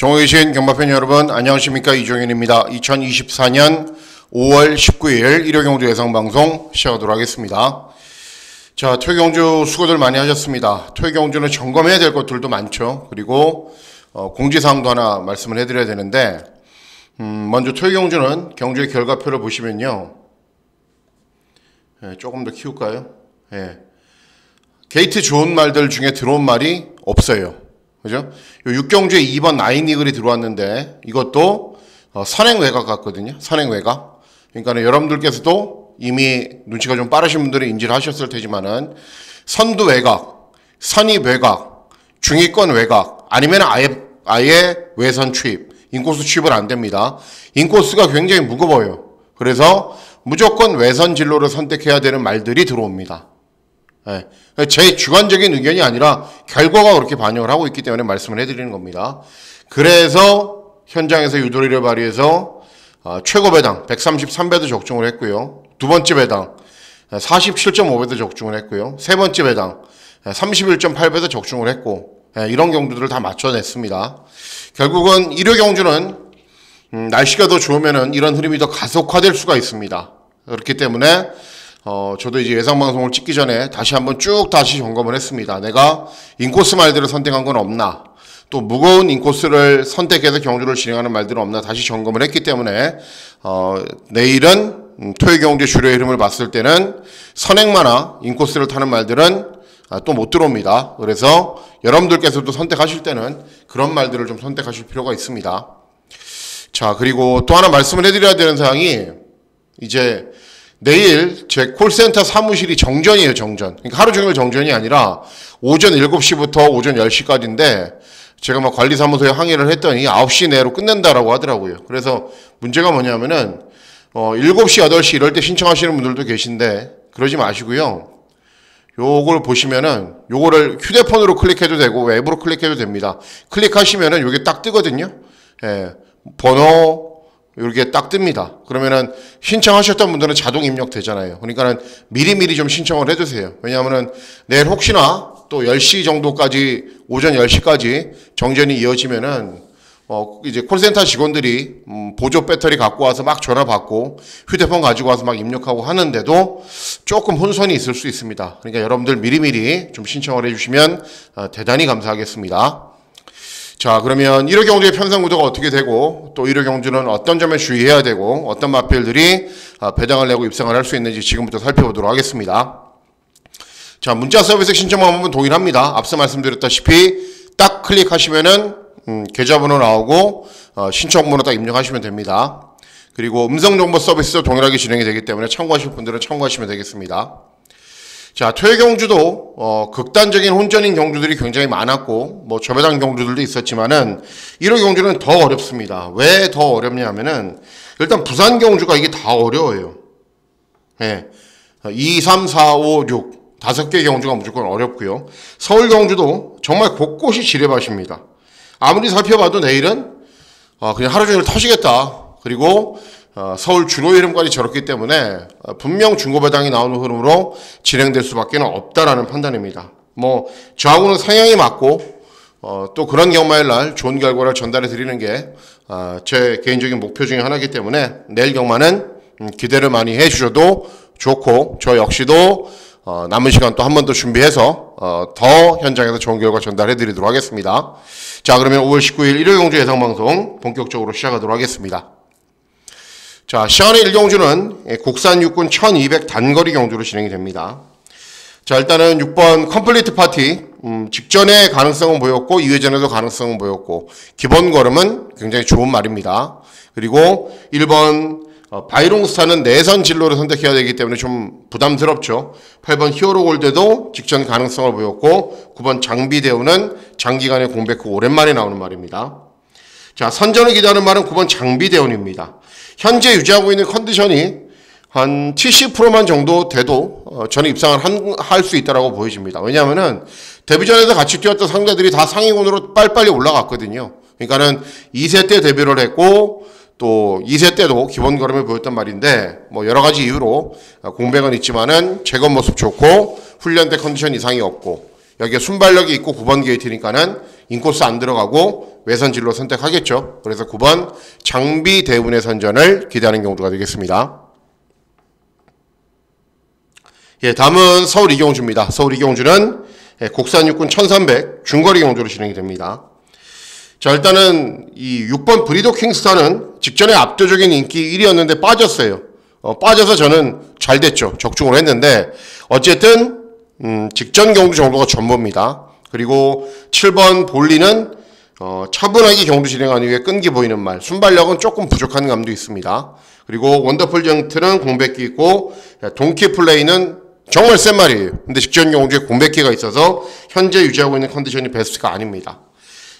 전국에 계신 경마팬 여러분 안녕하십니까, 이종현입니다. 2024년 5월 19일 일요경주 예상방송 시작하도록 하겠습니다. 자, 토요경주 수고들 많이 하셨습니다. 토요경주는 점검해야 될 것들도 많죠. 그리고 공지사항도 하나 말씀을 해드려야 되는데, 먼저 토요경주는 경주의 결과표를 보시면요, 조금 더 키울까요? 게이트 좋은 말들 중에 들어온 말이 없어요. 그죠? 요 6경주에 2번 나인이글이 들어왔는데, 이것도 선행 외곽 같거든요. 선행 외곽. 그러니까 여러분들께서도 이미 눈치가 좀 빠르신 분들이 인지를 하셨을 테지만은, 선두 외곽, 선입 외곽, 중위권 외곽, 아니면 아예 외선 취입, 인코스 취입은 안 됩니다. 인코스가 굉장히 무거워요. 그래서 무조건 외선 진로를 선택해야 되는 말들이 들어옵니다. 제 주관적인 의견이 아니라 결과가 그렇게 반영을 하고 있기 때문에 말씀을 해드리는 겁니다. 그래서 현장에서 유도리를 발휘해서 최고 배당 133배도 적중을 했고요. 두 번째 배당 47.5배도 적중을 했고요. 세 번째 배당 31.8배도 적중을 했고, 이런 경주들을 다 맞춰냈습니다. 결국은 일요 경주는 날씨가 더 좋으면은 이런 흐름이 더 가속화될 수가 있습니다. 그렇기 때문에 저도 이제 예상방송을 찍기 전에 다시 한번 다시 점검을 했습니다. 내가 인코스 말들을 선택한 건 없나, 또 무거운 인코스를 선택해서 경주를 진행하는 말들은 없나 다시 점검을 했기 때문에, 내일은 토요 경주 주류의 흐름을 봤을 때는 선행마나 인코스를 타는 말들은 또 못 들어옵니다. 그래서 여러분들께서도 선택하실 때는 그런 말들을 좀 선택하실 필요가 있습니다. 자, 그리고 또 하나 말씀을 해드려야 되는 사항이, 이제 내일 제 콜센터 사무실이 정전이에요, 정전. 그러니까 하루 종일 정전이 아니라 오전 7시부터 오전 10시까지인데, 제가 막 관리사무소에 항의를 했더니 9시 내로 끝낸다라고 하더라고요. 그래서 문제가 뭐냐면은, 7시, 8시 이럴 때 신청하시는 분들도 계신데, 그러지 마시고요. 요걸 보시면은, 요거를 휴대폰으로 클릭해도 되고, 웹으로 클릭해도 됩니다. 클릭하시면은 요게 딱 뜨거든요. 번호, 이렇게 딱 뜹니다. 그러면은 신청하셨던 분들은 자동 입력되잖아요. 그러니까는 미리미리 좀 신청을 해두세요. 왜냐하면은 내일 혹시나 또 10시 정도까지, 오전 10시까지 정전이 이어지면은, 이제 콜센터 직원들이, 보조 배터리 갖고 와서 막 전화 받고, 휴대폰 가지고 와서 막 입력하고 하는데도 조금 혼선이 있을 수 있습니다. 그러니까 여러분들 미리미리 좀 신청을 해주시면 대단히 감사하겠습니다. 자, 그러면 1호 경주의 편성 구도가 어떻게 되고, 또 1호 경주는 어떤 점에 주의해야 되고, 어떤 마필들이 배당을 내고 입상을 할 수 있는지 지금부터 살펴보도록 하겠습니다. 자, 문자 서비스 신청 방법은 동일합니다. 앞서 말씀드렸다시피 딱 클릭하시면은 계좌번호 나오고, 신청번호 딱 입력하시면 됩니다. 그리고 음성정보 서비스도 동일하게 진행이 되기 때문에 참고하실 분들은 참고하시면 되겠습니다. 자, 토요 경주도 극단적인 혼전인 경주들이 굉장히 많았고, 뭐 저배당 경주들도 있었지만은 1호 경주는 더 어렵습니다. 왜 더 어렵냐면은, 일단 부산 경주가 이게 다 어려워요. 2, 3, 4, 5, 6 5개 경주가 무조건 어렵고요. 서울 경주도 정말 곳곳이 지뢰밭입니다. 아무리 살펴봐도 내일은 그냥 하루 종일 터지겠다. 그리고 서울 주로의 흐름까지 저렇기 때문에 분명 중고배당이 나오는 흐름으로 진행될 수밖에 없다라는 판단입니다. 뭐 저하고는 성향이 맞고, 또 그런 경마일 날 좋은 결과를 전달해 드리는 게 제 개인적인 목표 중에 하나이기 때문에, 내일 경마는 기대를 많이 해 주셔도 좋고, 저 역시도 남은 시간 또 한 번 더 준비해서 더 현장에서 좋은 결과 전달해 드리도록 하겠습니다. 자, 그러면 5월 19일 일요 경주 예상방송 본격적으로 시작하도록 하겠습니다. 자, 시간의 1경주는 국산 육군 1200 단거리 경주로 진행이 됩니다. 자, 일단은 6번 컴플리트 파티, 직전에 가능성은 보였고 2회전에도 가능성은 보였고, 기본 걸음은 굉장히 좋은 말입니다. 그리고 1번 바이롱스타는 내선 진로를 선택해야 되기 때문에 좀 부담스럽죠. 8번 히어로 골드도 직전 가능성을 보였고, 9번 장비대우는 장기간의 공백 후 오랜만에 나오는 말입니다. 자, 선전을 기대하는 말은 9번 장비대운입니다. 현재 유지하고 있는 컨디션이 한 70%만 정도 돼도 저는 입상을 할 수 있다고 보여집니다. 왜냐하면은 데뷔전에서 같이 뛰었던 상대들이 다 상위군으로 빨리빨리 올라갔거든요. 그러니까는 2세 때 데뷔를 했고, 또 2세 때도 기본 걸음을 보였단 말인데, 뭐 여러 가지 이유로 공백은 있지만은 제거 모습 좋고, 훈련 때 컨디션 이상이 없고, 여기에 순발력이 있고 9번 게이트니까는 인코스 안 들어가고 외선 진로 선택하겠죠. 그래서 9번 장비 대운의 선전을 기대하는 경우가 되겠습니다. 예, 다음은 서울 이경주입니다. 서울 이경주는 국산 육군 1300 중거리 경주로 진행이 됩니다. 자, 일단은 이 6번 브리더 킹스타는 직전에 압도적인 인기 1위였는데 빠졌어요. 빠져서 저는 잘 됐죠. 적중을 했는데 어쨌든 직전 경주 정도가 전부입니다. 그리고 7번 볼리는 차분하게 경주 진행한 이후에 끈기 보이는 말, 순발력은 조금 부족한 감도 있습니다. 그리고 원더풀 젠트는 공백기 있고 동키 플레이는 정말 센 말이에요. 근데 직전 경주에 공백기가 있어서 현재 유지하고 있는 컨디션이 베스트가 아닙니다.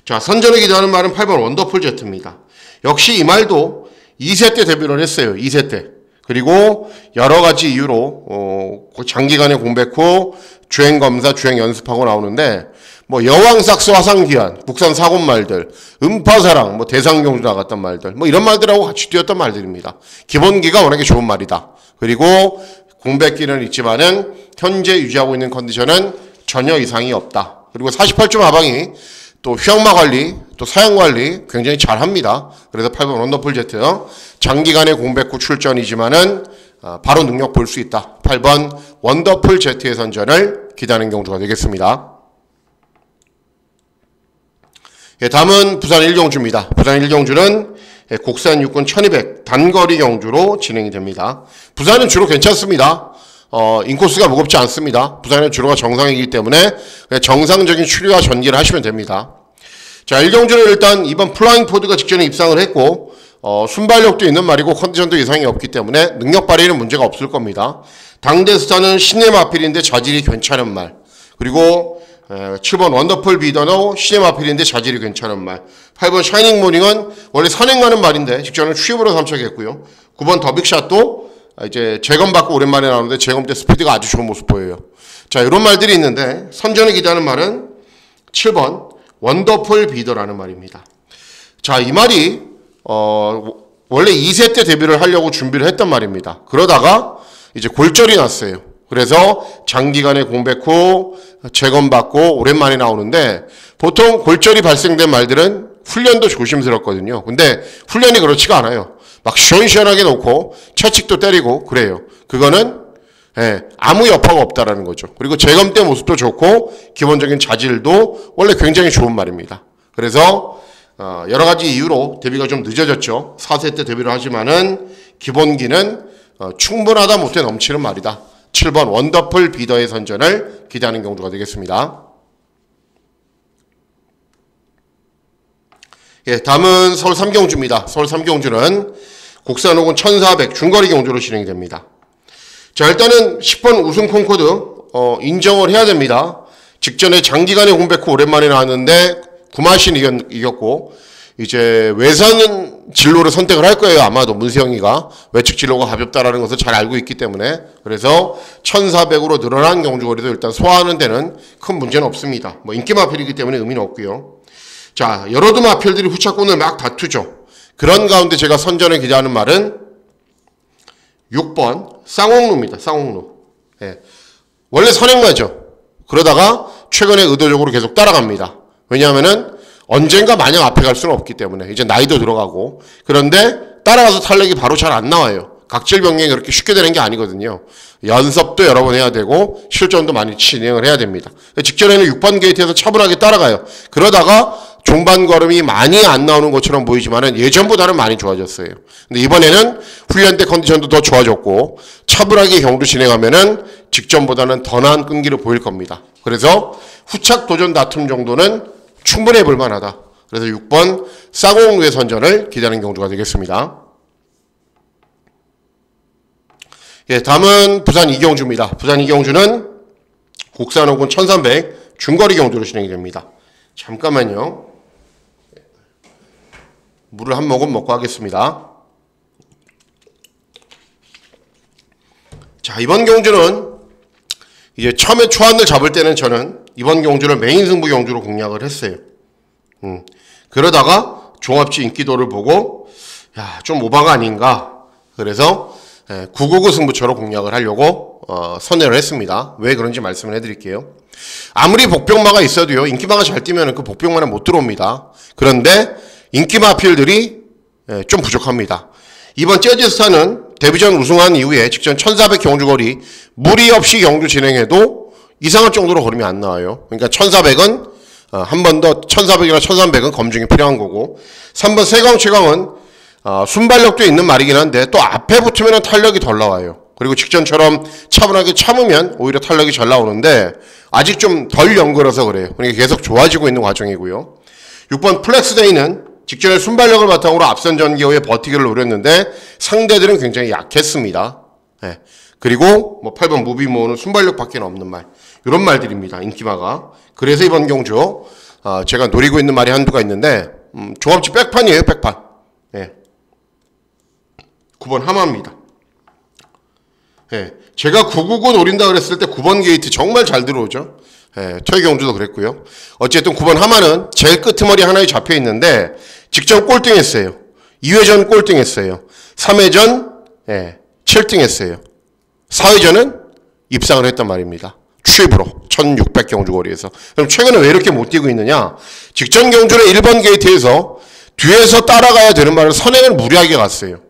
자, 선전을 기대하는 말은 8번 원더풀 제트입니다. 역시 이 말도 2세 때 데뷔를 했어요. 2세 때. 그리고 여러 가지 이유로 장기간의 공백 후 주행 검사, 주행 연습하고 나오는데 뭐 여왕삭스 화상기한, 국산 사곤 말들, 음파사랑, 뭐 대상경주 나갔던 말들, 뭐 이런 말들하고 같이 뛰었던 말들입니다. 기본기가 워낙에 좋은 말이다. 그리고 공백기는 있지만은 현재 유지하고 있는 컨디션은 전혀 이상이 없다. 그리고 48점 하방이 또 휘황마 관리, 또 사양 관리 굉장히 잘합니다. 그래서 8번 원더풀 제트 장기간의 공백 후 출전이지만은 바로 능력 볼 수 있다. 8번 원더풀 제트의 선전을 기대하는 경주가 되겠습니다. 예, 다음은 부산 1경주입니다. 부산 1경주는 국산 육군 1200 단거리 경주로 진행이 됩니다. 부산은 주로 괜찮습니다. 인코스가 무겁지 않습니다. 부산은 주로가 정상이기 때문에 정상적인 추리와 전기를 하시면 됩니다. 자, 1경주는 일단 이번 플라잉 포드가 직전에 입상을 했고 순발력도 있는 말이고 컨디션도 이상이 없기 때문에 능력 발휘는 문제가 없을 겁니다. 당대 스타는 신의 마필인데 자질이 괜찮은 말, 그리고 7번 원더풀 비더너 신의 마필인데 자질이 괜찮은 말, 8번 샤이닝 모닝은 원래 선행 가는 말인데 직전은 취입으로 삼척했고요. 9번 더빅샷도 이제 재검받고 오랜만에 나오는데 재검 때 스피드가 아주 좋은 모습 보여요. 자, 이런 말들이 있는데 선전을 기대하는 말은 7번 원더풀 비더라는 말입니다. 자, 이 말이 원래 2세 때 데뷔를 하려고 준비를 했단 말입니다. 그러다가 이제 골절이 났어요. 그래서 장기간의 공백 후 재검받고 오랜만에 나오는데 보통 골절이 발생된 말들은 훈련도 조심스럽거든요. 근데 훈련이 그렇지가 않아요. 막 시원시원하게 놓고 채찍도 때리고 그래요. 그거는 아무 여파가 없다라는 거죠. 그리고 재검 때 모습도 좋고 기본적인 자질도 원래 굉장히 좋은 말입니다. 그래서 여러 가지 이유로 데뷔가 좀 늦어졌죠. 4세 때 데뷔를 하지만은 기본기는 충분하다 못해 넘치는 말이다. 7번 원더풀 비더의 선전을 기대하는 경주가 되겠습니다. 예, 다음은 서울 3경주입니다. 서울 3경주는 국산 혹은 1400 중거리 경주로 진행이 됩니다. 자, 일단은 10번 우승 콩코드 인정을 해야 됩니다. 직전에 장기간의 공백 후 오랜만에 나왔는데 구마신 이겼고 이제 외선 진로를 선택을 할 거예요. 아마도 문세영이가 외측 진로가 가볍다라는 것을 잘 알고 있기 때문에. 그래서 1400으로 늘어난 경주거리도 일단 소화하는 데는 큰 문제는 없습니다. 뭐 인기 마필이기 때문에 의미는 없고요. 자, 여러 두 마필들이 후차권을 막 다투죠. 그런 가운데 제가 선전을 기대하는 말은 6번 쌍옥루입니다. 쌍옥루. 예. 원래 선행마죠. 그러다가 최근에 의도적으로 계속 따라갑니다. 왜냐하면은 언젠가 마냥 앞에 갈 수는 없기 때문에 이제 나이도 들어가고. 그런데 따라가서 탄력이 바로 잘 안 나와요. 각질 변경이 그렇게 쉽게 되는 게 아니거든요. 연습도 여러 번 해야 되고 실전도 많이 진행을 해야 됩니다. 직전에는 6번 게이트에서 차분하게 따라가요. 그러다가 종반 걸음이 많이 안 나오는 것처럼 보이지만은 예전보다는 많이 좋아졌어요. 근데 이번에는 훈련 때 컨디션도 더 좋아졌고 차분하게 경주 진행하면은 직전보다는 더 나은 끈기를 보일 겁니다. 그래서 후착 도전 다툼 정도는 충분히 해볼 만하다. 그래서 6번 쌍옥루의 선전을 기대하는 경주가 되겠습니다. 예, 다음은 부산 이경주입니다. 부산 이경주는 국산 혹은 1300 중거리 경주로 진행이 됩니다. 잠깐만요. 물을 한 모금 먹고 하겠습니다. 자, 이번 경주는 이제 처음에 초안을 잡을 때는 저는 이번 경주를 메인 승부 경주로 공략을 했어요. 그러다가 종합지 인기도를 보고 야, 좀 오바가 아닌가. 그래서 999 승부처로 공략을 하려고 선회를 했습니다. 왜 그런지 말씀을 해드릴게요. 아무리 복병마가 있어도요, 인기마가 잘 뛰면 그 복병마는 못 들어옵니다. 그런데 인기마 필들이 좀 부족합니다. 이번 재즈스타는 데뷔전 우승한 이후에 직전 1400 경주거리 무리 없이 경주 진행해도 이상할 정도로 걸음이 안 나와요. 그러니까 1400은 한 번 더 1400이나 1300은 검증이 필요한 거고, 3번 세강 최강은 순발력도 있는 말이긴 한데 또 앞에 붙으면 탄력이 덜 나와요. 그리고 직전처럼 차분하게 참으면 오히려 탄력이 잘 나오는데 아직 좀 덜 연결해서 그래요. 그러니까 계속 좋아지고 있는 과정이고요. 6번 플렉스데이는 직전에 순발력을 바탕으로 앞선 전개후에 버티기를 노렸는데 상대들은 굉장히 약했습니다. 네. 그리고 뭐 8번 무비모는 순발력밖에 없는 말, 이런 말들입니다. 인기마가. 그래서 이번 경주 제가 노리고 있는 말이 한두가 있는데 종합지 백판이에요. 백판. 네. 9번 하마입니다. 네. 제가 999 노린다 그랬을 때 9번 게이트 정말 잘 들어오죠. 예, 토요 경주도 그랬고요. 어쨌든 9번 하마는 제일 끄트머리 하나에 잡혀 있는데 직전 꼴등했어요. 2회전 꼴등했어요. 3회전 7등했어요. 4회전은 입상을 했단 말입니다. 추입으로 1600 경주거리에서. 그럼 최근에 왜 이렇게 못 뛰고 있느냐? 직전 경주는 1번 게이트에서 뒤에서 따라가야 되는 말을 선행을 무리하게 갔어요.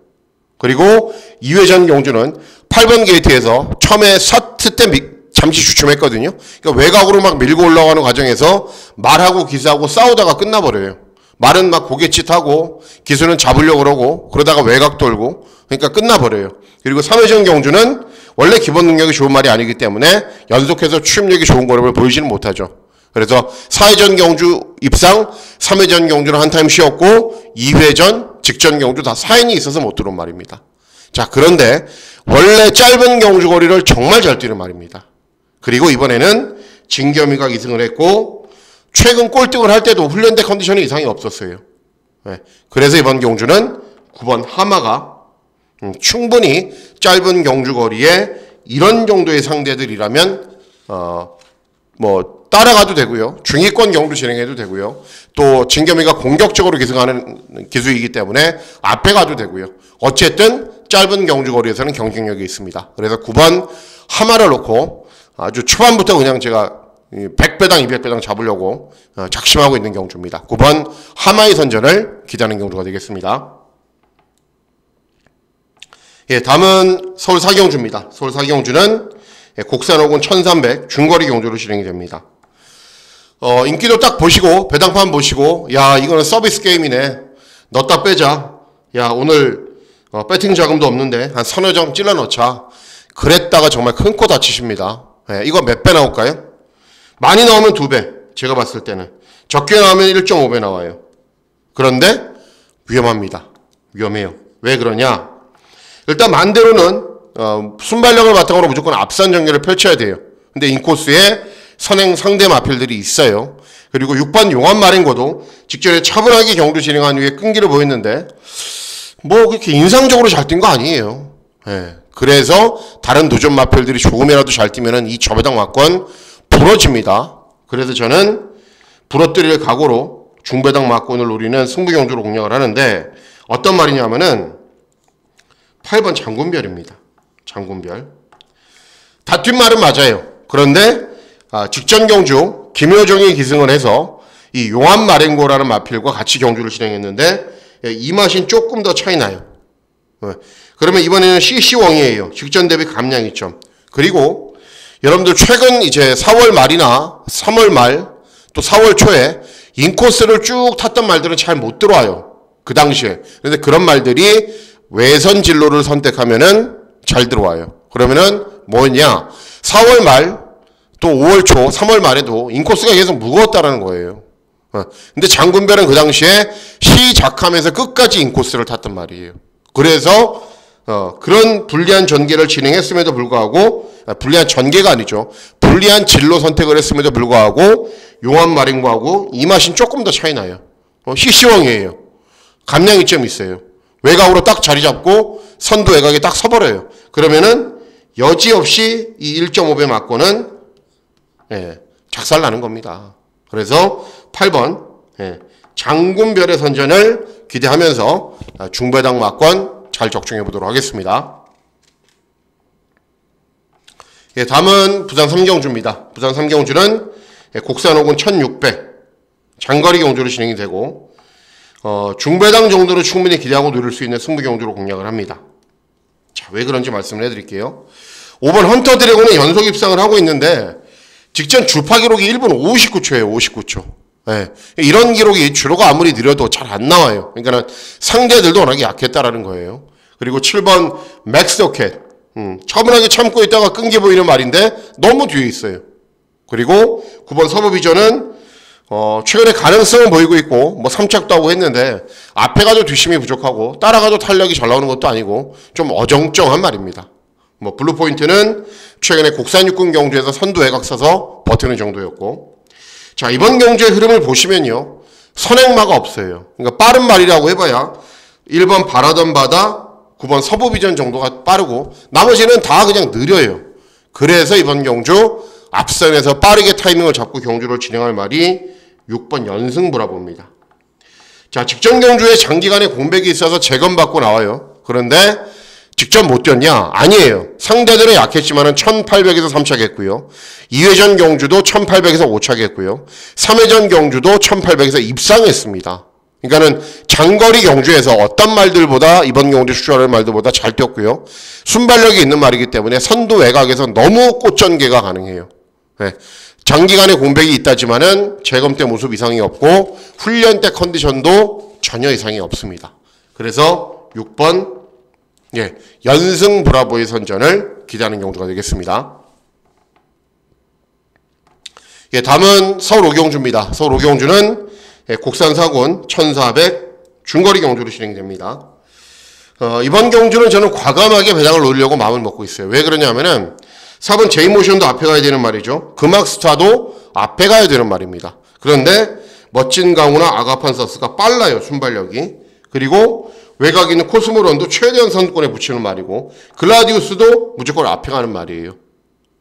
그리고 2회전 경주는 8번 게이트에서 처음에 서트 때 잠시 주춤했거든요. 그러니까 외곽으로 막 밀고 올라가는 과정에서 말하고 기수하고 싸우다가 끝나버려요. 말은 막 고갯짓하고 기수는 잡으려고 그러고 그러다가 외곽 돌고, 그러니까 끝나버려요. 그리고 3회전 경주는 원래 기본 능력이 좋은 말이 아니기 때문에 연속해서 추임력이 좋은 거를 보이지는 못하죠. 그래서 4회전 경주 입상, 3회전 경주는 한 타임 쉬었고 2회전 직전 경주 다 사인이 있어서 못 들어온 말입니다. 자, 그런데 원래 짧은 경주거리를 정말 잘 뛰는 말입니다. 그리고 이번에는 진겸이가 2승을 했고 최근 꼴등을 할 때도 훈련대 컨디션이 이상이 없었어요. 네. 그래서 이번 경주는 9번 하마가 충분히 짧은 경주거리에 이런 정도의 상대들이라면 뭐 따라가도 되고요. 중위권 경주 진행해도 되고요. 또 진겸이가 공격적으로 기승하는 기수이기 때문에 앞에 가도 되고요. 어쨌든 짧은 경주거리에서는 경쟁력이 있습니다. 그래서 9번 하마를 놓고 아주 초반부터 그냥 제가 100배당 200배당 잡으려고 작심하고 있는 경주입니다. 9번 하마의 선전을 기대하는 경주가 되겠습니다. 예, 다음은 서울 사경주입니다. 서울 사경주는 곡산호군 1300 중거리 경주로 진행이 됩니다. 인기도 딱 보시고 배당판 보시고, 야, 이거는 서비스 게임이네, 넣었다 빼자, 야, 오늘 배팅 자금도 없는데 한 서너 장 찔러 넣자, 그랬다가 정말 큰 코 다치십니다. 예, 이거 몇 배 나올까요? 많이 나오면 2배, 제가 봤을 때는. 적게 나오면 1.5배 나와요. 그런데 위험합니다. 위험해요. 왜 그러냐? 일단 만대로는 순발력을 바탕으로 무조건 앞선 전개를 펼쳐야 돼요. 근데 인코스에 선행 상대 마필들이 있어요. 그리고 6번 용암 마린고도 직전에 차분하게 경주 진행한 후에 끈기를 보였는데 뭐 그렇게 인상적으로 잘 뛴 거 아니에요. 예. 그래서 다른 도전 마필들이 조금이라도 잘 뛰면은 이 저배당 막권 부러집니다. 그래서 저는 부러뜨릴 각오로 중배당 막권을 노리는 승부경주로 공략을 하는데, 어떤 말이냐면은 8번 장군별입니다. 장군별. 다 뛴 말은 맞아요. 그런데 직전 경주 김효정이 기승을 해서 이 용암 마랭고라는 마필과 같이 경주를 진행했는데 이 맛이 조금 더 차이 나요. 그러면 이번에는 CC왕이에요. 직전 대비 감량 2점. 그리고 여러분들 최근 이제 4월 말이나 3월 말 또 4월 초에 인코스를 쭉 탔던 말들은 잘 못 들어와요. 그 당시에. 그런데 그런 말들이 외선 진로를 선택하면은 잘 들어와요. 그러면은 뭐냐? 4월 말 또 5월 초, 3월 말에도 인코스가 계속 무거웠다라는 거예요. 근데 장군별은 그 당시에 시작하면서 끝까지 인코스를 탔단 말이에요. 그래서 그런 불리한 전개를 진행했음에도 불구하고, 불리한 전개가 아니죠. 불리한 진로 선택을 했음에도 불구하고 용암 마린고하고 이 맛은 조금 더 차이 나요. CC왕이에요. 감량 2점 있어요. 외곽으로 딱 자리 잡고 선두 외곽에 딱 서버려요. 그러면은 여지없이 이 1.5배 맞고는 작살나는 겁니다. 그래서 8번 장군별의 선전을 기대하면서 중배당 막권 잘 적중해 보도록 하겠습니다. 예, 다음은 부산 3경주입니다. 부산 3경주는 곡산 호군 1600 장거리 경주로 진행이 되고 중배당 정도로 충분히 기대하고 누릴 수 있는 승부 경주로 공략을 합니다. 자, 왜 그런지 말씀을 해드릴게요. 5번 헌터 드래곤은 연속 입상을 하고 있는데 직전 주파 기록이 1분 59초예요. 59초. 예, 이런 기록이 주로가 아무리 느려도 잘 안 나와요. 그러니까 상대들도 워낙에 약했다라는 거예요. 그리고 7번 맥스오켓 처분하게 참고 있다가 끈기 보이는 말인데 너무 뒤에 있어요. 그리고 9번 서브비전은 최근에 가능성은 보이고 있고 3착도 하고 했는데 앞에 가도 뒷심이 부족하고 따라가도 탄력이 잘 나오는 것도 아니고 좀 어정쩡한 말입니다. 블루포인트는 최근에 곡산 육군 경주에서 선두 외곽 서서 버티는 정도였고, 자, 이번 경주의 흐름을 보시면요, 선행마가 없어요. 그러니까 빠른 말이라고 해봐야 1번 바라던 바다, 9번 서부비전 정도가 빠르고 나머지는 다 그냥 느려요. 그래서 이번 경주 앞선에서 빠르게 타이밍을 잡고 경주를 진행할 말이 6번 연승브라보입니다. 자, 직전 경주에 장기간의 공백이 있어서 재검받고 나와요. 그런데 직접 못 뛰었냐? 아니에요. 상대들은 약했지만은 1800에서 3착했고요. 2회전 경주도 1800에서 5착했고요. 3회전 경주도 1800에서 입상했습니다. 그러니까는 장거리 경주에서 어떤 말들보다 이번 경주 출전하는 말들보다 잘 뛰었고요. 순발력이 있는 말이기 때문에 선두 외곽에서 너무 꽃전개가 가능해요. 네. 장기간의 공백이 있다지만은 재검 때 모습 이상이 없고 훈련 때 컨디션도 전혀 이상이 없습니다. 그래서 6번 연승 브라보의 선전을 기대하는 경주가 되겠습니다. 다음은 서울 오경주입니다. 서울 오경주는 곡산 사군 1400 중거리 경주로 진행됩니다. 이번 경주는 저는 과감하게 배당을 노리려고 마음을 먹고 있어요. 왜 그러냐면은 4번 제이모션도 앞에 가야 되는 말이죠. 금악스타도 앞에 가야 되는 말입니다. 그런데 멋진 강우나 아가판서스가 빨라요. 순발력이. 그리고 외곽에 있는 코스모런도 최대한 선두권에 붙이는 말이고 글라디우스도 무조건 앞에 가는 말이에요.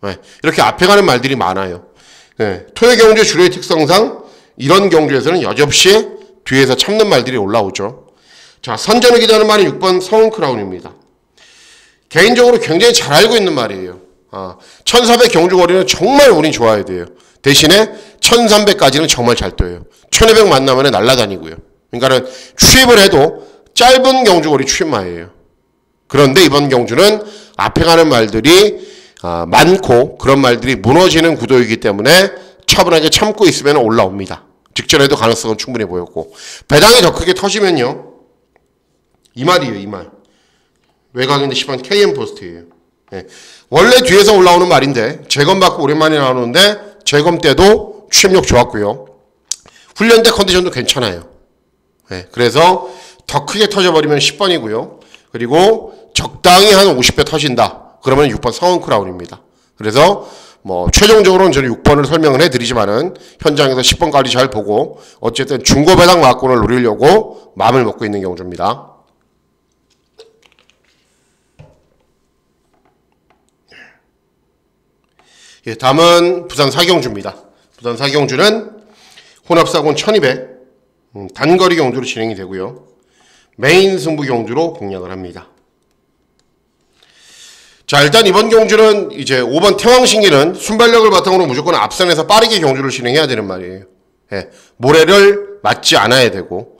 네, 이렇게 앞에 가는 말들이 많아요. 네, 토요 경주의 주류의 특성상 이런 경주에서는 여접시 뒤에서 참는 말들이 올라오죠. 자, 선전을 기대하는 말이 6번 서운크라운입니다. 개인적으로 굉장히 잘 알고 있는 말이에요. 1400 경주 거리는 정말 운이 좋아야 돼요. 대신에 1300까지는 정말 잘 떠요. 1200 만나면 날아다니고요. 그러니까는 추입을 해도 짧은 경주 거리 추입마예요. 그런데 이번 경주는 앞에 가는 말들이 많고 그런 말들이 무너지는 구도이기 때문에 차분하게 참고 있으면 올라옵니다. 직전에도 가능성은 충분히 보였고 배당이 더 크게 터지면요. 이 말이에요. 이 말. 외곽인데 10번 KM 포스트예요. 네. 원래 뒤에서 올라오는 말인데 재검받고 오랜만에 나오는데 재검 때도 추입력 좋았고요. 훈련 때 컨디션도 괜찮아요. 네. 그래서 더 크게 터져버리면 10번이고요. 그리고 적당히 한 50배 터진다. 그러면 6번 성원크라운입니다. 그래서 최종적으로는 저는 6번을 설명을 해드리지만은 현장에서 10번까지 잘 보고 어쨌든 중고배당 막권을 노리려고 마음을 먹고 있는 경주입니다. 다음은 부산 4경주입니다. 부산 4경주는 혼합사군 1200 단거리 경주로 진행이 되고요. 메인 승부 경주로 공략을 합니다. 자, 일단 이번 경주는 이제 5번 태왕신기는 순발력을 바탕으로 무조건 앞선에서 빠르게 경주를 진행해야 되는 말이에요. 모래를 맞지 않아야 되고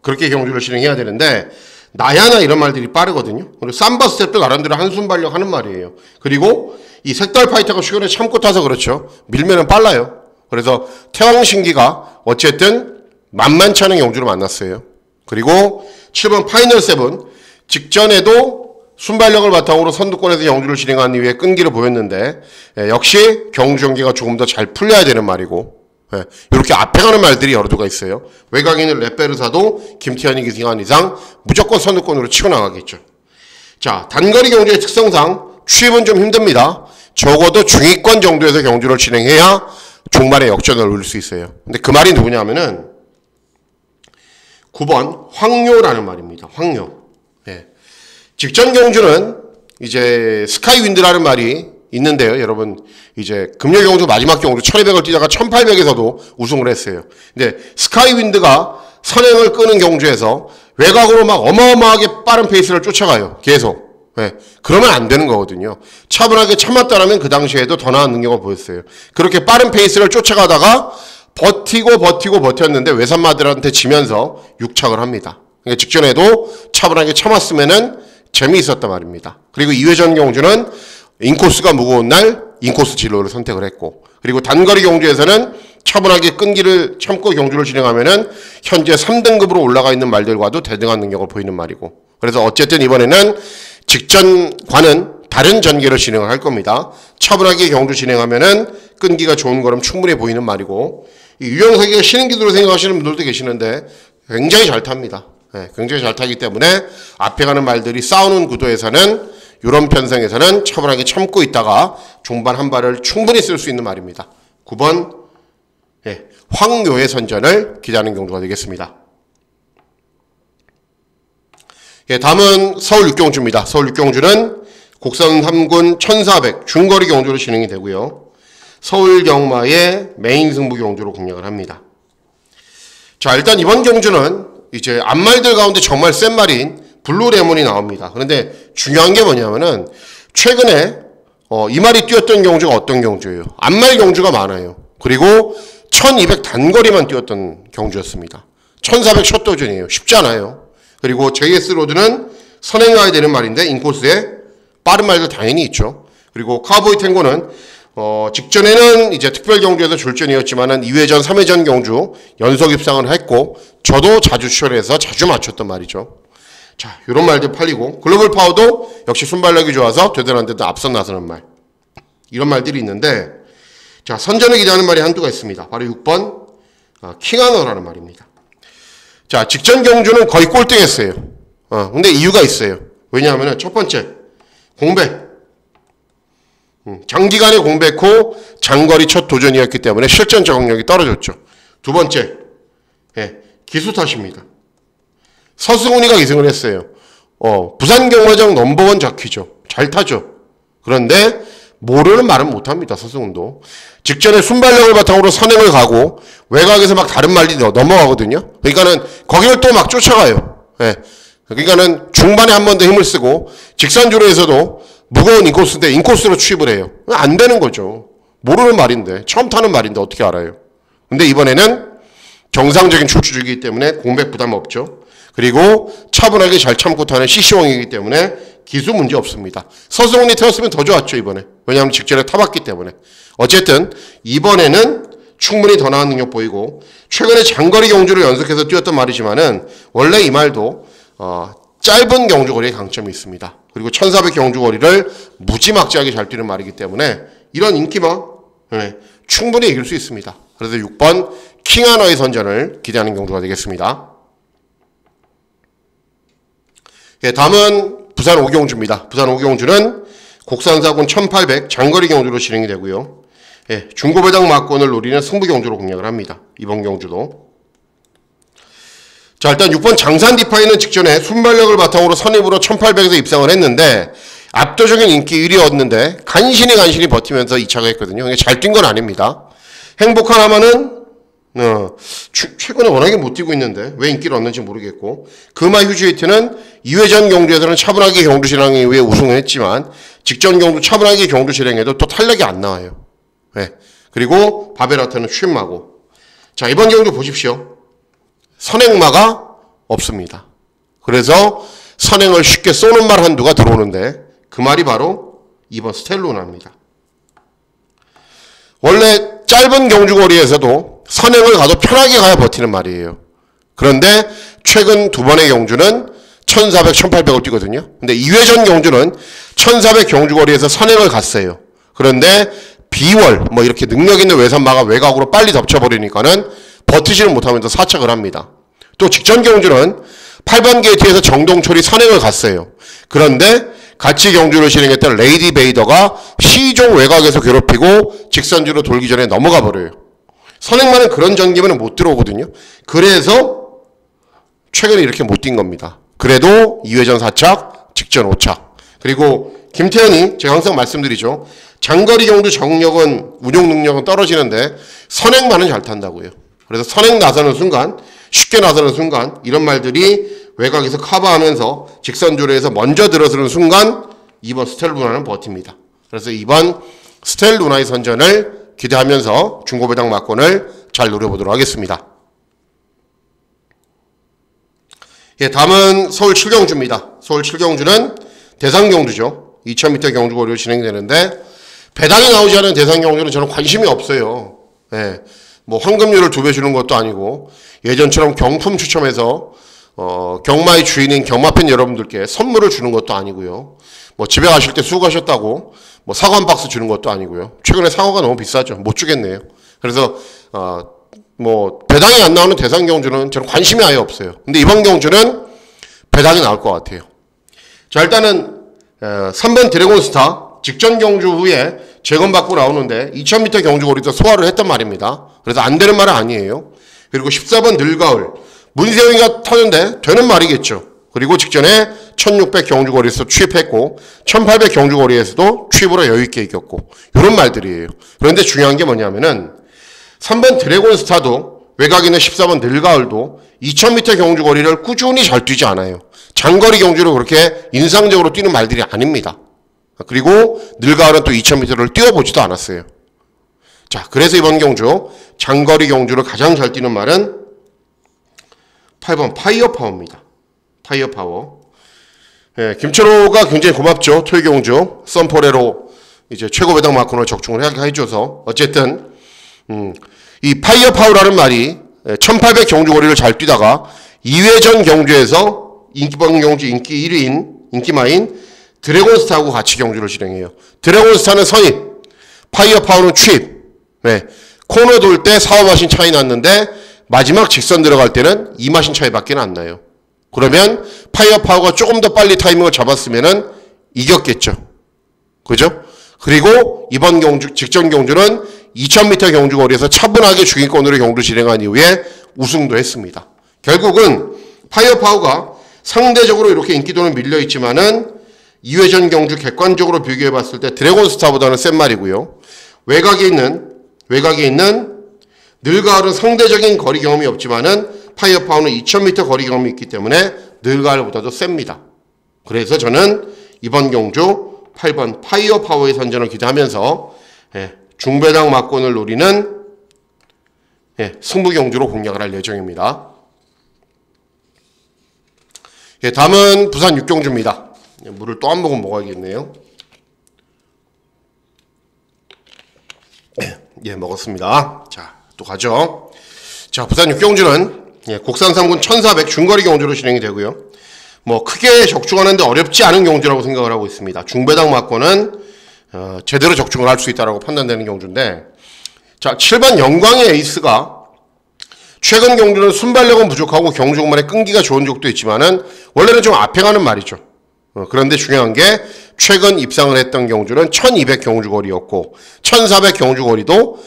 그렇게 경주를 진행해야 되는데 나야나 이런 말들이 빠르거든요. 그리고 삼바 스텝도 나름대로 한순발력 하는 말이에요. 그리고 이 색달 파이터가 최근에 참고 타서 그렇죠. 밀면은 빨라요. 그래서 태왕신기가 어쨌든 만만치 않은 경주를 만났어요. 그리고 7번 파이널 세븐 직전에도 순발력을 바탕으로 선두권에서 경주를 진행한 이후에 끈기를 보였는데 역시 경주 경기가 조금 더 잘 풀려야 되는 말이고 이렇게 앞에 가는 말들이 여러 두가 있어요. 외곽인은 레페르사도 김태현이 기승한 이상 무조건 선두권으로 치고 나가겠죠. 자, 단거리 경주의 특성상 추입은 좀 힘듭니다. 적어도 중위권 정도에서 경주를 진행해야 종말에 역전을 올릴 수 있어요. 근데 그 말이 누구냐 하면은 9번 황료라는 말입니다. 황료. 직전 경주는 이제 스카이윈드라는 말이 있는데요. 여러분 이제 금요 경주 마지막 경주 1200을 뛰다가 1800에서도 우승을 했어요. 근데 스카이윈드가 선행을 끄는 경주에서 외곽으로 막 어마어마하게 빠른 페이스를 쫓아가요. 계속. 그러면 안 되는 거거든요. 차분하게 참았다라면 그 당시에도 더 나은 능력을 보였어요. 그렇게 빠른 페이스를 쫓아가다가 버티고 버텼는데 외산마들한테 지면서 육착을 합니다. 그러니까 직전에도 차분하게 참았으면은 재미있었단 말입니다. 그리고 2회전 경주는 인코스가 무거운 날 인코스 진로를 선택을 했고, 그리고 단거리 경주에서는 차분하게 끈기를 참고 경주를 진행하면은 현재 3등급으로 올라가 있는 말들과도 대등한 능력을 보이는 말이고, 그래서 어쨌든 이번에는 직전과는 다른 전개로 진행을 할 겁니다. 차분하게 경주 진행하면은 끈기가 좋은 거는 충분히 보이는 말이고, 이 유영석이가 신인기도로 생각하시는 분들도 계시는데 굉장히 잘 탑니다. 굉장히 잘 타기 때문에 앞에 가는 말들이 싸우는 구도에서는, 이런 편성에서는 차분하게 참고 있다가 중반 한 발을 충분히 쓸 수 있는 말입니다. 9번 황요의 선전을 기대하는 경주가 되겠습니다. 다음은 서울 6경주입니다. 서울 6경주는 곡선 3군 1400 중거리 경주로 진행이 되고요. 서울 경마의 메인 승부 경주로 공략을 합니다. 자, 일단 이번 경주는 이제 앞말들 가운데 정말 센 말인 블루레몬이 나옵니다. 그런데 중요한 게 뭐냐면은 최근에 이 말이 뛰었던 경주가 어떤 경주예요? 앞말 경주가 많아요. 그리고 1200 단거리만 뛰었던 경주였습니다. 1400 첫 도전이에요. 쉽지 않아요. 그리고 JS로드는 선행 가야 되는 말인데 인코스에 빠른 말들 당연히 있죠. 그리고 카우보이 탱고는 직전에는 이제 특별 경주에서 졸전이었지만은 2회전, 3회전 경주 연속 입상을 했고, 저도 자주 출연해서 자주 맞췄던 말이죠. 자, 요런 말들 팔리고, 글로벌 파워도 역시 순발력이 좋아서 되돌아는데도 앞선 나서는 말. 이런 말들이 있는데, 자, 선전을 기대하는 말이 한두가 있습니다. 바로 6번, 킹하너라는 말입니다. 자, 직전 경주는 거의 꼴등했어요. 근데 이유가 있어요. 왜냐하면 첫 번째, 공백. 장기간의 공백 후 장거리 첫 도전이었기 때문에 실전 적응력이 떨어졌죠. 두 번째, 기수 탓입니다. 서승훈이가 2승을 했어요. 부산 경마장 넘버원 자퀴죠. 잘 타죠. 그런데 모르는 말은 못합니다. 서승훈도. 직전에 순발력을 바탕으로 선행을 가고 외곽에서 막 다른 말이 넘어가거든요. 그러니까는 거기를 또 막 쫓아가요. 그러니까는 중반에 한 번 더 힘을 쓰고, 직선주로에서도 무거운 인코스인데 인코스로 취입을 해요. 안 되는 거죠. 모르는 말인데, 처음 타는 말인데 어떻게 알아요? 근데 이번에는 정상적인 출주이기 때문에 공백 부담 없죠. 그리고 차분하게 잘 참고 타는 CC왕이기 때문에 기수 문제 없습니다. 서승훈이 태웠으면 더 좋았죠, 이번에. 왜냐하면 직전에 타봤기 때문에. 어쨌든 이번에는 충분히 더 나은 능력 보이고, 최근에 장거리 경주를 연속해서 뛰었던 말이지만은 원래 이 말도 짧은 경주거리에 강점이 있습니다. 그리고 1400 경주거리를 무지막지하게 잘 뛰는 말이기 때문에 이런 인기만 충분히 이길 수 있습니다. 그래서 6번 킹하너의 선전을 기대하는 경주가 되겠습니다. 다음은 부산 5경주입니다. 부산 5경주는 곡산사군 1800 장거리 경주로 진행이 되고요. 중고배당 막권을 노리는 승부 경주로 공략을 합니다. 이번 경주도. 자, 일단 6번 장산 디파이는 직전에 순발력을 바탕으로 선입으로 1800에서 입상을 했는데 압도적인 인기 1위 얻는데 간신히 버티면서 2차가 했거든요. 그러니까 잘 뛴 건 아닙니다. 행복한 하마는 최근에 워낙에 못 뛰고 있는데 왜 인기를 얻는지 모르겠고, 금화 휴지히트는 2회전 경주에서는 차분하게 경주 실행 이후에 우승을 했지만 직전 경주 차분하게 경주 실행에도 또 탄력이 안 나와요. 그리고 바베라트는 쉰마고. 자, 이번 경주 보십시오. 선행마가 없습니다. 그래서 선행을 쉽게 쏘는 말 한두가 들어오는데 그 말이 바로 2번 스텔로나입니다. 원래 짧은 경주거리에서도 선행을 가도 편하게 가야 버티는 말이에요. 그런데 최근 두 번의 경주는 1400, 1800을 뛰거든요. 근데 2회전 경주는 1400 경주거리에서 선행을 갔어요. 그런데 비월, 이렇게 능력 있는 외산마가 외곽으로 빨리 덮쳐버리니까는 버티지를 못하면서 사착을 합니다. 또 직전 경주는 8번 게이트에서 정동철이 선행을 갔어요. 그런데 같이 경주를 진행했던 레이디 베이더가 시종 외곽에서 괴롭히고 직선주로 돌기 전에 넘어가 버려요. 선행만은 그런 전기면은 못 들어오거든요. 그래서 최근에 이렇게 못 뛴 겁니다. 그래도 2회전 4착, 직전 5착. 그리고 김태현이 제가 항상 말씀드리죠. 장거리 경주 적응력은, 운용 능력은 떨어지는데 선행만은 잘 탄다고요. 그래서 선행 나서는 순간, 쉽게 나서는 순간 이런 말들이 외곽에서 커버하면서 직선 조류에서 먼저 들어서는 순간 2번 스텔 루나는 버팁니다. 그래서 2번 스텔 루나의 선전을 기대하면서 중고배당 막권을 잘 노려보도록 하겠습니다. 예, 다음은 서울 7경주입니다. 서울 7경주는 대상경주죠. 2000m 경주거리로 진행되는데 배당이 나오지 않은 대상경주는 저는 관심이 없어요. 예, 뭐 황금률을 2배 주는 것도 아니고 예전처럼 경품 추첨해서 경마의 주인인 경마팬 여러분들께 선물을 주는 것도 아니고요. 뭐 집에 가실 때 수고하셨다고 뭐 사과 한 박스 주는 것도 아니고요. 최근에 사과가 너무 비싸죠. 못 주겠네요. 그래서 뭐 배당이 안 나오는 대상 경주는 저는 관심이 아예 없어요. 근데 이번 경주는 배당이 나올 것 같아요. 자, 일단은 3번 드래곤스타 직전 경주 후에 재검받고 나오는데 2000m 경주거리도 소화를 했단 말입니다. 그래서 안 되는 말은 아니에요. 그리고 14번 늘가을 문세영이가 타는데 되는 말이겠죠. 그리고 직전에 1600 경주거리에서 취입했고 1800 경주거리에서도 취입으로 여유있게 이겼고 이런 말들이에요. 그런데 중요한 게 뭐냐면은 3번 드래곤스타도 외곽에 있는 14번 늘가을도 2000m 경주거리를 꾸준히 잘 뛰지 않아요. 장거리 경주로 그렇게 인상적으로 뛰는 말들이 아닙니다. 그리고 늘가을은 또 2000m를 뛰어보지도 않았어요. 자, 그래서 이번 경주 장거리 경주를 가장 잘 뛰는 말은 8번 파이어파워입니다. 파이어파워. 예, 김철호가 굉장히 고맙죠. 토요경주 썬포레로 이제 최고 배당 마크로 적중을 하게 해줘서 어쨌든 이 파이어파워라는 말이 1800 경주거리를 잘 뛰다가 2회전 경주에서 인기번 경주 인기 1위인 인기마인 드래곤스타하고 같이 경주를 진행해요. 드래곤스타는 선입, 파이어파워는 취입. 네, 코너 돌 때 4, 5마신 차이 났는데 마지막 직선 들어갈 때는 2마신 차이밖에 안 나요. 그러면 파이어파워가 조금 더 빨리 타이밍을 잡았으면은 이겼겠죠. 그죠? 그리고 이번 경주, 직전 경주는 2000m 경주거리에서 차분하게 중위권으로 경주 진행한 이후에 우승도 했습니다. 결국은 파이어파워가 상대적으로 이렇게 인기도는 밀려있지만은 2회전 경주 객관적으로 비교해봤을 때 드래곤스타보다는 센 말이고요. 외곽에 있는 늘가을은 상대적인 거리 경험이 없지만은 파이어파워는 2000m 거리 경험이 있기 때문에 늘가을보다도 셉니다. 그래서 저는 이번 경주 8번 파이어파워의 선전을 기대하면서 중배당 막권을 노리는 승부 경주로 공략을 할 예정입니다. 다음은 부산 6경주입니다. 물을 또 한 모금 먹어야겠네요. 예, 먹었습니다. 자, 또 가죠. 자, 부산 6경주는 곡산 3군 1400 중거리 경주로 진행이 되고요. 뭐 크게 적중하는데 어렵지 않은 경주라고 생각을 하고 있습니다. 중배당 막권은 제대로 적중을 할 수 있다고 판단되는 경주인데, 자, 7번 영광의 에이스가 최근 경주는 순발력은 부족하고 경주 중반에 끈기가 좋은 적도 있지만은 원래는 좀 앞에 가는 말이죠. 그런데 중요한 게 최근 입상을 했던 경주는 1200 경주거리였고 1400 경주거리도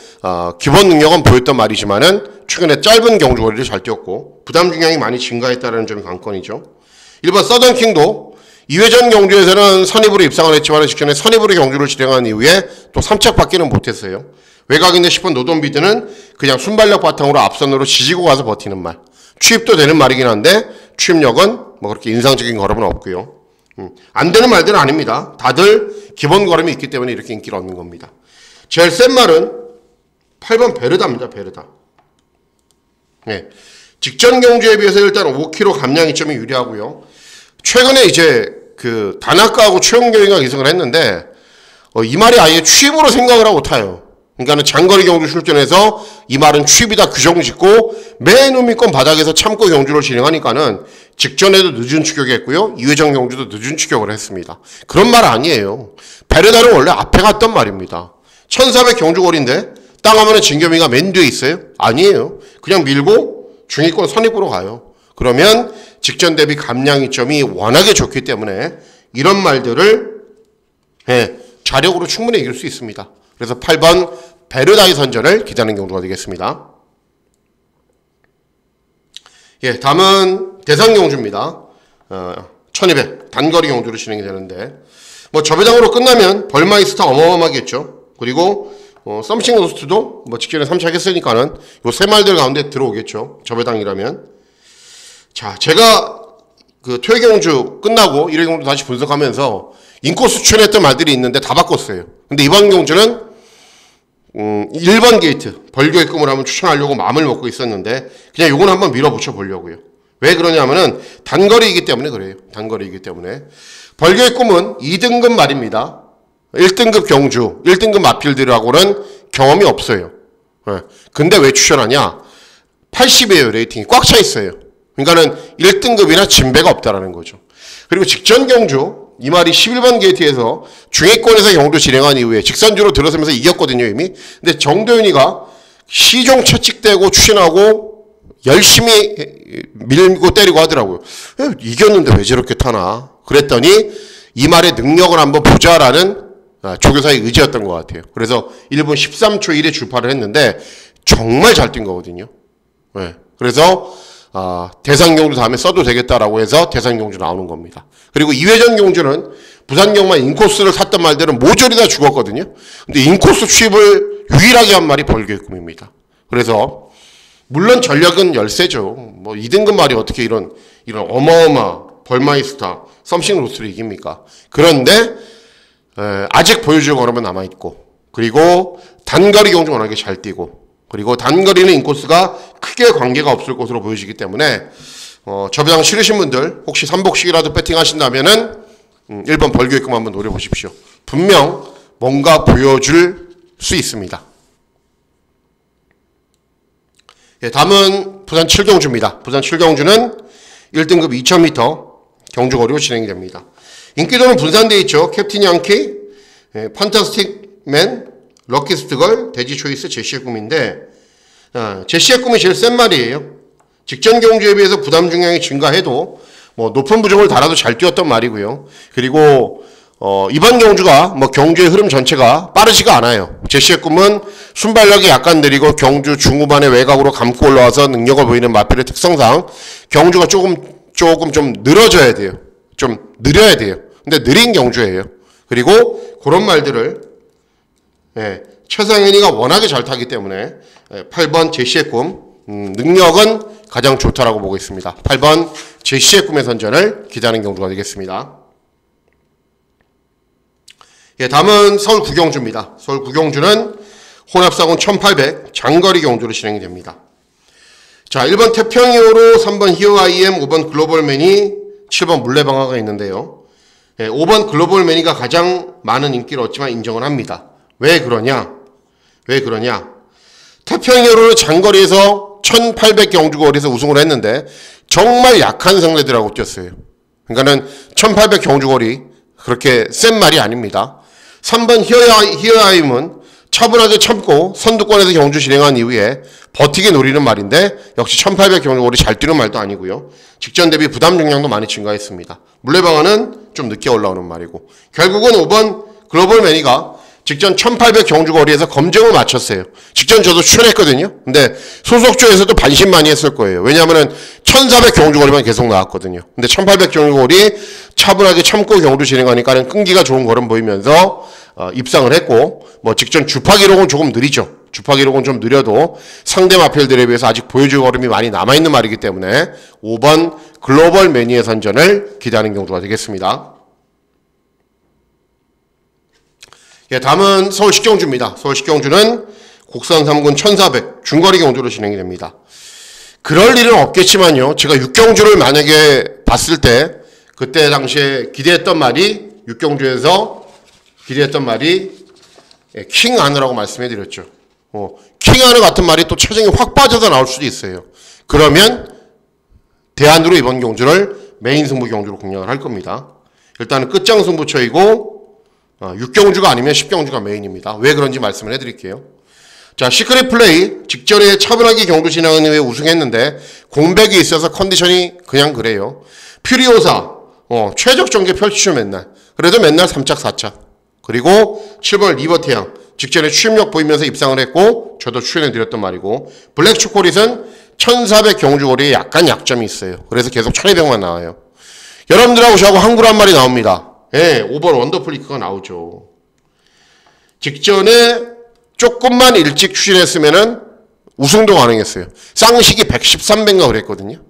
기본 능력은 보였던 말이지만은 최근에 짧은 경주거리를 잘 뛰었고 부담 중량이 많이 증가했다는 점이 관건이죠. 1번 서던킹도 2회전 경주에서는 선입으로 입상을 했지만 직전에 선입으로 경주를 진행한 이후에 또 3착밖에는 못했어요. 외곽에 있는 10번 노돈비드는 그냥 순발력 바탕으로 앞선으로 지지고 가서 버티는 말. 취입도 되는 말이긴 한데 취입력은 뭐 그렇게 인상적인 걸음은 없고요. 안 되는 말들은 아닙니다. 다들 기본 걸음이 있기 때문에 이렇게 인기를 얻는 겁니다. 제일 센 말은 8번 베르다입니다. 베르다. 네. 직전 경주에 비해서 일단 5km 감량 이점이 유리하고요. 최근에 이제 그 다나카하고 최용경이가 기승을 했는데 이 말이 아예 취입으로 생각을 하고 타요. 그러니까는 장거리 경주 출전해서 이 말은 취입이다 규정 짓고 맨 우미권 바닥에서 참고 경주를 진행하니까는 직전에도 늦은 추격했고요. 2회전 경주도 늦은 추격을 했습니다. 그런 말 아니에요. 베르다는 원래 앞에 갔던 말입니다. 1400 경주거리인데 땅 하면은 진겸이가 맨 뒤에 있어요? 아니에요. 그냥 밀고 중위권 선입으로 가요. 그러면 직전 대비 감량 이점이 워낙에 좋기 때문에 이런 말들을 자력으로 충분히 이길 수 있습니다. 그래서 8번 베르다의 선전을 기대하는 경주가 되겠습니다. 예, 다음은 대상 경주입니다. 1200 단거리 경주로 진행이 되는데 뭐 저배당으로 끝나면 벌마이스터 어마어마하겠죠. 그리고 썸씽 로스트도 뭐 직전에 3착 했으니까는 요 세 말들 가운데 들어오겠죠. 저배당이라면. 자, 제가 그 퇴경주 끝나고 1회 경주 다시 분석하면서 인코스 추천했던 말들이 있는데 다 바꿨어요. 근데 이번 경주는 1번 게이트 벌교의 꿈을 한번 추천하려고 마음을 먹고 있었는데 그냥 요건 한번 밀어붙여 보려고요. 왜 그러냐면은 단거리이기 때문에 그래요. 단거리이기 때문에. 벌교의 꿈은 2등급 말입니다. 1등급 경주, 1등급 마필드라고는 경험이 없어요. 근데 왜 추천하냐? 80이에요. 레이팅이 꽉 차 있어요. 그러니까는 1등급이나 진배가 없다라는 거죠. 그리고 직전 경주 이 말이 11번 게이트에서 중위권에서 경주 진행한 이후에 직선주로 들어서면서 이겼거든요, 이미. 근데 정도윤이가 시종 채찍대고 추진하고 열심히 밀고 때리고 하더라고요. 이겼는데 왜 저렇게 타나? 그랬더니 이 말의 능력을 한번 보자라는 조교사의 의지였던 것 같아요. 그래서 1분 13초 1에 출발을 했는데 정말 잘 뛴 거거든요. 그래서 대상경주 다음에 써도 되겠다라고 해서 대상경주 나오는 겁니다. 그리고 2회전 경주는 부산경만 인코스를 샀던 말들은 모조리 다 죽었거든요. 근데 인코스 취입을 유일하게 한 말이 벌교의 꿈입니다. 그래서 물론 전력은 열세죠. 뭐 2등급 말이 어떻게 이런 어마어마 벌마이스타 썸씽 로스를 이깁니까? 그런데 아직 보여줄 걸음은 남아있고, 그리고 단거리 경주 워낙에 잘 뛰고, 그리고 단거리는 인코스가 크게 관계가 없을 것으로 보여지기 때문에 저배당 싫으신 분들 혹시 3복씩이라도 배팅하신다면은 1번 벌교의 꿈 한번 노려보십시오. 분명 뭔가 보여줄 수 있습니다. 다음은 부산 7경주입니다. 부산 7경주는 1등급 2000m 경주거리로 진행이 됩니다. 인기도는 분산되어 있죠. 캡틴 양키, 판타스틱맨, 럭키스트걸, 돼지초이스, 제시의 꿈인데 제시의 꿈이 제일 센 말이에요. 직전 경주에 비해서 부담 중량이 증가해도 뭐 높은 부정을 달아도 잘 뛰었던 말이고요. 그리고 이번 경주가 뭐 경주의 흐름 전체가 빠르지가 않아요. 제시의 꿈은 순발력이 약간 느리고 경주 중후반에 외곽으로 감고 올라와서 능력을 보이는 마필의 특성상 경주가 조금 좀 늘어져야 돼요. 좀 느려야 돼요. 근데 느린 경주예요. 그리고 그런 말들을 최상현이가 워낙에 잘 타기 때문에 8번 제시의 꿈 능력은 가장 좋다라고 보고 있습니다. 8번 제시의 꿈의 선전을 기대하는 경주가 되겠습니다. 다음은 서울 구경주입니다. 서울 구경주는 혼합사군 1800 장거리 경주로 진행이 됩니다. 자, 1번 태평이오로, 3번 히어IM, 5번 글로벌매니, 7번 물레방아가 있는데요. 5번 글로벌매니가 가장 많은 인기를 얻지만 인정을 합니다. 왜 그러냐? 태평이오로는 장거리에서 1800 경주거리에서 우승을 했는데 정말 약한 상대들하고 뛰었어요. 그러니까는 1800 경주거리 그렇게 센 말이 아닙니다. 3번 히어아임은 차분하게 참고 선두권에서 경주 진행한 이후에 버티게 노리는 말인데 역시 1800 경주거리 잘 뛰는 말도 아니고요. 직전 대비 부담 중량도 많이 증가했습니다. 물레방아는 좀 늦게 올라오는 말이고, 결국은 5번 글로벌 매니가 직전 1800 경주거리에서 검증을 마쳤어요. 직전 저도 출연했거든요. 근데 소속조에서도 반신반의했을 거예요. 왜냐하면 1400 경주거리만 계속 나왔거든요. 근데 1800 경주거리 차분하게 참고 경주 진행하니까는 끈기가 좋은 걸음 보이면서 입상을 했고, 뭐 직전 주파 기록은 조금 느리죠. 주파 기록은 좀 느려도 상대 마필들에 비해서 아직 보여줄 걸음이 많이 남아있는 말이기 때문에 5번 글로벌 매니의 선전을 기대하는 경주가 되겠습니다. 다음은 서울 식경주입니다. 서울 식경주는 곡선 3군 1400 중거리 경주로 진행이 됩니다. 그럴 일은 없겠지만요. 제가 6경주를 만약에 봤을 때 그때 당시에 기대했던 말이 6경주에서 기대했던 말이 킹 아느라고 말씀해 드렸죠. 킹 아느 같은 말이 또 체중이 확 빠져서 나올 수도 있어요. 그러면 대안으로 이번 경주를 메인 승부 경주로 공략을 할 겁니다. 일단은 끝장 승부처이고 6경주가 아니면 10경주가 메인입니다. 왜 그런지 말씀을 해드릴게요. 자, 시크릿 플레이 직전에 차분하게 경주 진행한 후에 우승했는데 공백이 있어서 컨디션이 그냥 그래요. 퓨리오사 최적 전개 펼치죠 맨날. 그래도 맨날 3착 4착. 그리고 7번 리버태양 직전에 추임력 보이면서 입상을 했고 저도 출연해드렸던 말이고, 블랙 초콜릿은 1400 경주거리에 약간 약점이 있어요. 그래서 계속 1200만 나와요. 여러분들하고 저하고 한글 한 말이 나옵니다. 오버 원더플리크가 나오죠. 직전에 조금만 일찍 추진했으면은 우승도 가능했어요. 쌍식이 113배인가 그랬거든요.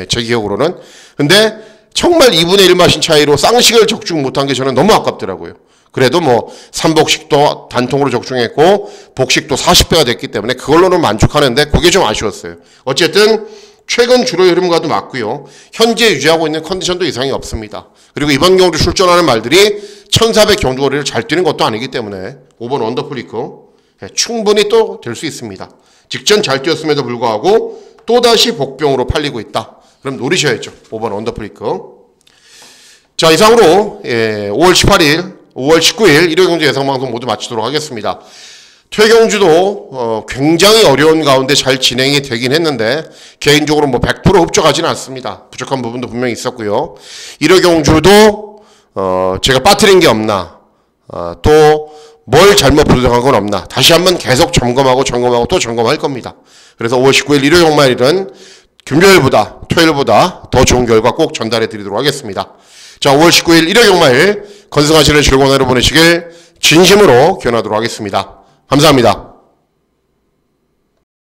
제 기억으로는. 근데 정말 2분의 1 마신 차이로 쌍식을 적중 못한 게 저는 너무 아깝더라고요. 그래도 뭐 삼복식도 단통으로 적중했고 복식도 40배가 됐기 때문에 그걸로는 만족하는데 그게 좀 아쉬웠어요. 어쨌든 최근 주로의 흐름과도 맞고요. 현재 유지하고 있는 컨디션도 이상이 없습니다. 그리고 이번 경주 출전하는 말들이 1400 경주거리를 잘 뛰는 것도 아니기 때문에 5번 원더프리크 충분히 또 될 수 있습니다. 직전 잘 뛰었음에도 불구하고 또다시 복병으로 팔리고 있다. 그럼 노리셔야죠. 5번 원더프리크. 자, 이상으로 5월 18일, 5월 19일 일요 경주 예상방송 모두 마치도록 하겠습니다. 퇴경주도 굉장히 어려운 가운데 잘 진행이 되긴 했는데 개인적으로 뭐 100% 흡족하지는 않습니다. 부족한 부분도 분명히 있었고요. 일요 경주도 제가 빠뜨린 게 없나 또 뭘 잘못 부족한 건 없나 다시 한번 계속 점검하고 또 점검할 겁니다. 그래서 5월 19일 일요 종말일은 금요일보다 토요일보다 더 좋은 결과 꼭 전달해 드리도록 하겠습니다. 자, 5월 19일 일요 종말 건승하시는 즐거운 하루 보내시길 진심으로 기원하도록 하겠습니다. 감사합니다.